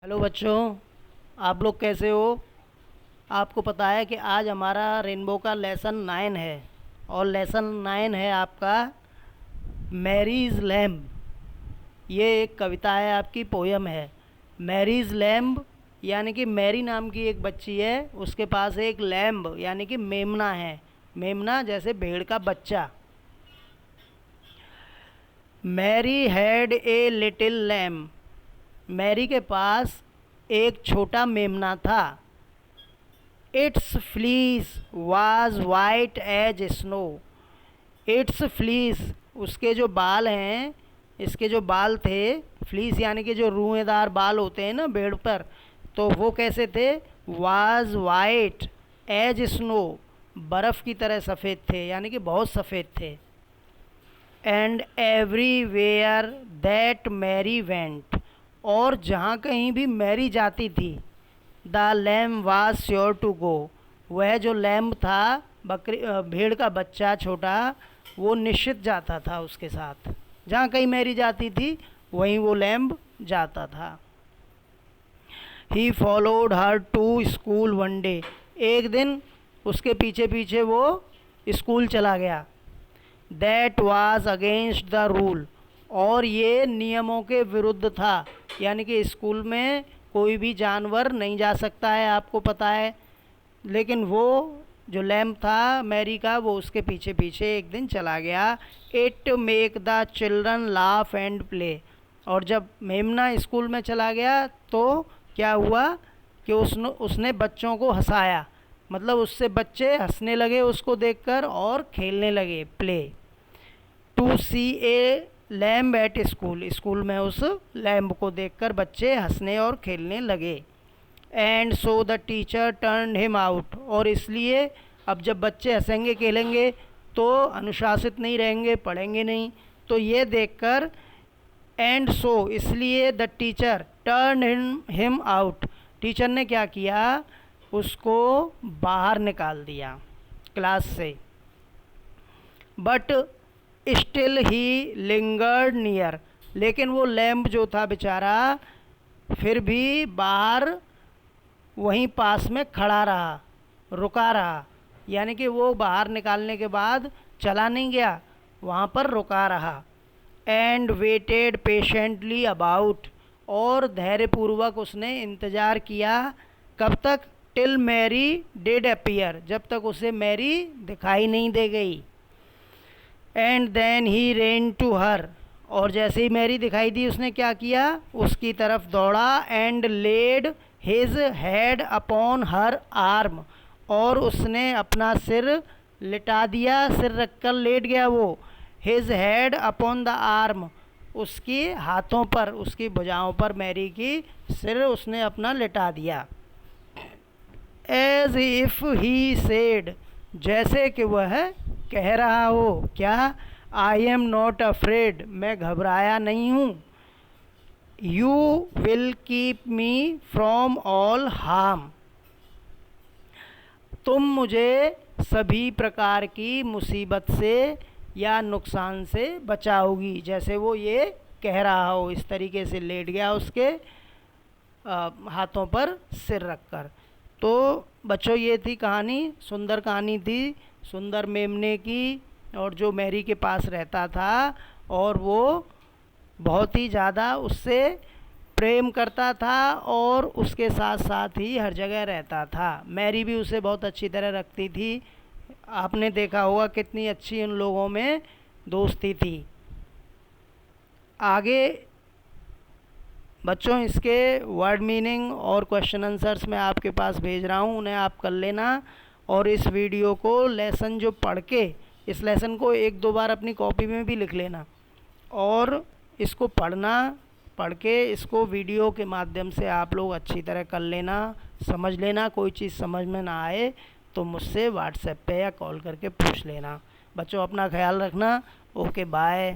Hello बच्चों, आप लोग कैसे हो। आपको पता है कि आज हमारा रेनबो का लेसन 9 है और लेसन 9 है आपका मैरीज लैम्ब। ये एक कविता है, आपकी पोयम है। मैरीज लैम्ब यानी कि मैरी नाम की एक बच्ची है, उसके पास एक लैम्ब यानी कि मेमना है। मेमना जैसे भेड़ का बच्चा। Mary had a little lamb. Mary के पास एक छोटा मेमना था। Its fleece was white as snow. Its fleece, उसके जो बाल हैं, इसके जो बाल थे, फ्लीस यानी कि जो रूएदार बाल होते हैं ना भेड़ पर, तो वो कैसे थे। वाज वाइट एज स्नो, बर्फ़ की तरह सफ़ेद थे, यानी कि बहुत सफ़ेद थे। And everywhere that Mary went, और जहाँ कहीं भी मैरी जाती थी, the lamb was sure to go, वह जो लैम्ब था, बकरी भेड़ का बच्चा छोटा, वो निश्चित जाता था उसके साथ। जहाँ कहीं मैरी जाती थी वहीं वो लैम्ब जाता था। He followed her to school one day, एक दिन उसके पीछे पीछे वो स्कूल चला गया। That was against the rule, और ये नियमों के विरुद्ध था, यानी कि स्कूल में कोई भी जानवर नहीं जा सकता है, आपको पता है। लेकिन वो जो लैम्प था मैरी का, वो उसके पीछे पीछे एक दिन चला गया। It make the children laugh and play, और जब मेमना स्कूल में चला गया तो क्या हुआ कि उसने बच्चों को हंसाया, मतलब उससे बच्चे हंसने लगे उसको देखकर और खेलने लगे, play. To see a lamb at school, school में उस लैम्ब को देखकर बच्चे हंसने और खेलने लगे। And so the teacher turn him out, और इसलिए अब जब बच्चे हंसेंगे खेलेंगे तो अनुशासित नहीं रहेंगे, पढ़ेंगे नहीं, तो ये देखकर एंड सो, इसलिए the teacher turn him out, teacher ने क्या किया, उसको बाहर निकाल दिया क्लास से। But still he lingered near, लेकिन वो लैम्ब जो था बेचारा फिर भी बाहर वहीं पास में खड़ा रहा, रुका रहा, यानी कि वो बाहर निकालने के बाद चला नहीं गया, वहाँ पर रुका रहा। एंड वेटेड पेशेंटली अबाउट, और धैर्यपूर्वक उसने इंतज़ार किया, कब तक, टिल मैरी डिड अपीयर, जब तक उसे मैरी दिखाई नहीं दे गई। And then he ran to her, और जैसे ही मैरी दिखाई दी उसने क्या किया, उसकी तरफ दौड़ा। And laid his head upon her arm, और उसने अपना सिर लिटा दिया, सिर रखकर लेट गया वो। His head upon the arm, उसकी हाथों पर, उसकी भुजाओं पर मैरी की सिर उसने अपना लिटा दिया। एज इफ़ ही सेड, जैसे कि वह कह रहा हो, क्या, आई एम नॉट अफ्रेड, मैं घबराया नहीं हूँ। You will keep me from all harm, तुम मुझे सभी प्रकार की मुसीबत से या नुकसान से बचाओगी। जैसे वो ये कह रहा हो, इस तरीके से लेट गया उसके हाथों पर सिर रखकर। तो बच्चों, ये थी कहानी, सुंदर कहानी थी, सुंदर मेमने की, और जो मैरी के पास रहता था और वो बहुत ही ज़्यादा उससे प्रेम करता था और उसके साथ साथ ही हर जगह रहता था। मैरी भी उसे बहुत अच्छी तरह रखती थी। आपने देखा होगा कितनी अच्छी उन लोगों में दोस्ती थी। आगे बच्चों इसके वर्ड मीनिंग और क्वेश्चन आंसर्स मैं आपके पास भेज रहा हूँ, उन्हें आप कर लेना। और इस वीडियो को लेसन जो पढ़ के, इस लेसन को एक दो बार अपनी कॉपी में भी लिख लेना, और इसको पढ़ना, पढ़ के इसको वीडियो के माध्यम से आप लोग अच्छी तरह कर लेना, समझ लेना। कोई चीज़ समझ में ना आए तो मुझसे व्हाट्सएप पे या कॉल करके पूछ लेना। बच्चों, अपना ख्याल रखना। Okay, bye.